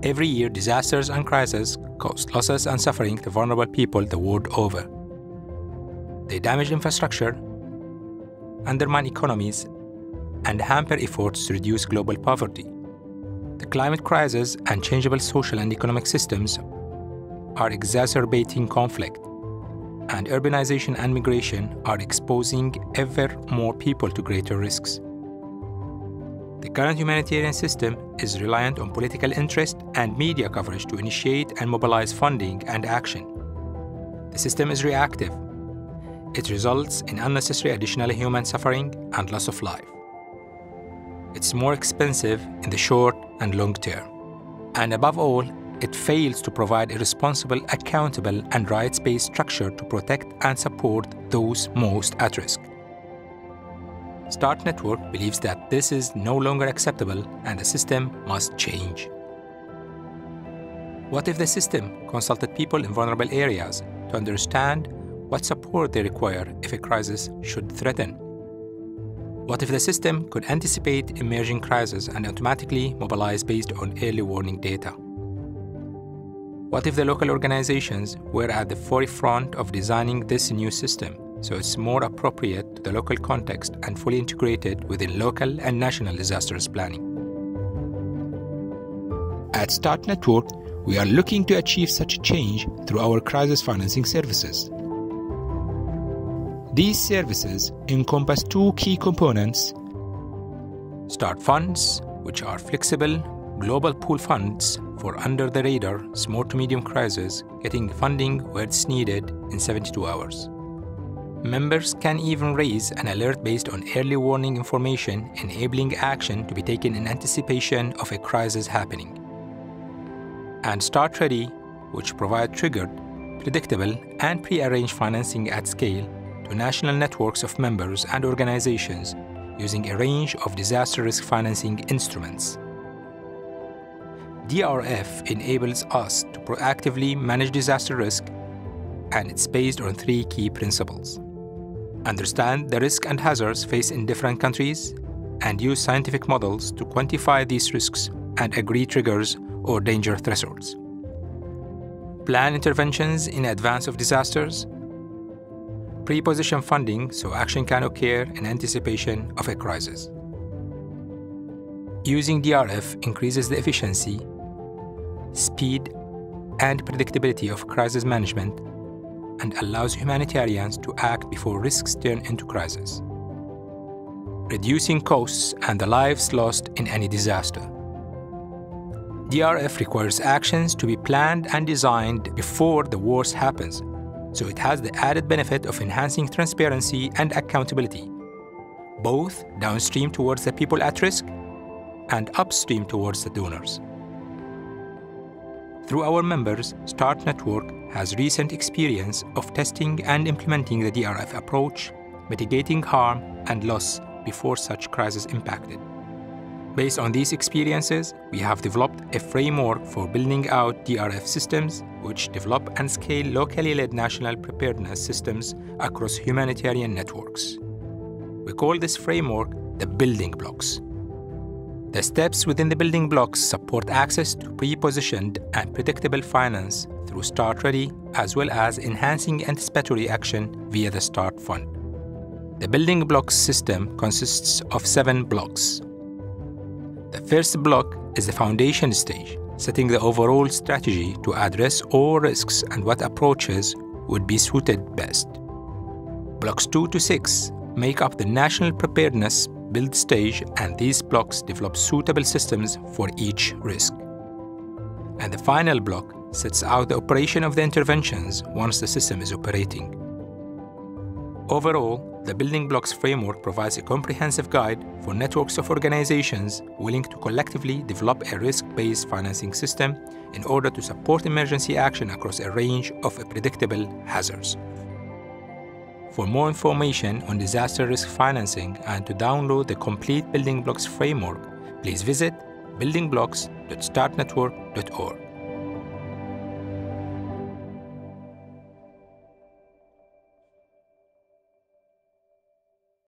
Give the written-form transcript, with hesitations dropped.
Every year, disasters and crises cause losses and suffering to vulnerable people the world over. They damage infrastructure, undermine economies, and hamper efforts to reduce global poverty. The climate crisis and changeable social and economic systems are exacerbating conflict, and urbanization and migration are exposing ever more people to greater risks. The current humanitarian system is reliant on political interest and media coverage to initiate and mobilize funding and action. The system is reactive. It results in unnecessary additional human suffering and loss of life. It's more expensive in the short and long term. And above all, it fails to provide a responsible, accountable, and rights-based structure to protect and support those most at risk. START Network believes that this is no longer acceptable and the system must change. What if the system consulted people in vulnerable areas to understand what support they require if a crisis should threaten? What if the system could anticipate emerging crises and automatically mobilize based on early warning data? What if the local organizations were at the forefront of designing this new system so it's more appropriate to the local context and fully integrated within local and national disasters planning? At START Network, we are looking to achieve such change through our crisis financing services. These services encompass two key components: START funds, which are flexible, global pool funds for under-the-radar, small to medium crises, getting funding where it's needed in 72 hours. Members can even raise an alert based on early warning information, enabling action to be taken in anticipation of a crisis happening. And START Ready, which provide triggered, predictable, and pre-arranged financing at scale to national networks of members and organizations using a range of disaster risk financing instruments. DRF enables us to proactively manage disaster risk, and it's based on three key principles: understand the risk and hazards faced in different countries, and use scientific models to quantify these risks and agree triggers or danger thresholds. Plan interventions in advance of disasters. Pre-position funding so action can occur in anticipation of a crisis. Using DRF increases the efficiency, speed, and predictability of crisis management and allows humanitarians to act before risks turn into crisis, reducing costs and the lives lost in any disaster. DRF requires actions to be planned and designed before the worst happens, so it has the added benefit of enhancing transparency and accountability, both downstream towards the people at risk and upstream towards the donors. Through our members, START Network has recent experience of testing and implementing the DRF approach, mitigating harm and loss before such crises impacted. Based on these experiences, we have developed a framework for building out DRF systems, which develop and scale locally led national preparedness systems across humanitarian networks. We call this framework the building blocks. The steps within the building blocks support access to pre-positioned and predictable finance through START Ready, as well as enhancing anticipatory action via the START Fund. The building blocks system consists of 7 blocks. The first block is the foundation stage, setting the overall strategy to address all risks and what approaches would be suited best. Blocks 2 to 6 make up the national preparedness build stage, and these blocks develop suitable systems for each risk. And the final block sets out the operation of the interventions once the system is operating. Overall, the Building Blocks framework provides a comprehensive guide for networks of organizations willing to collectively develop a risk-based financing system in order to support emergency action across a range of predictable hazards. For more information on disaster risk financing and to download the complete Building Blocks framework, please visit buildingblocks.startnetwork.org.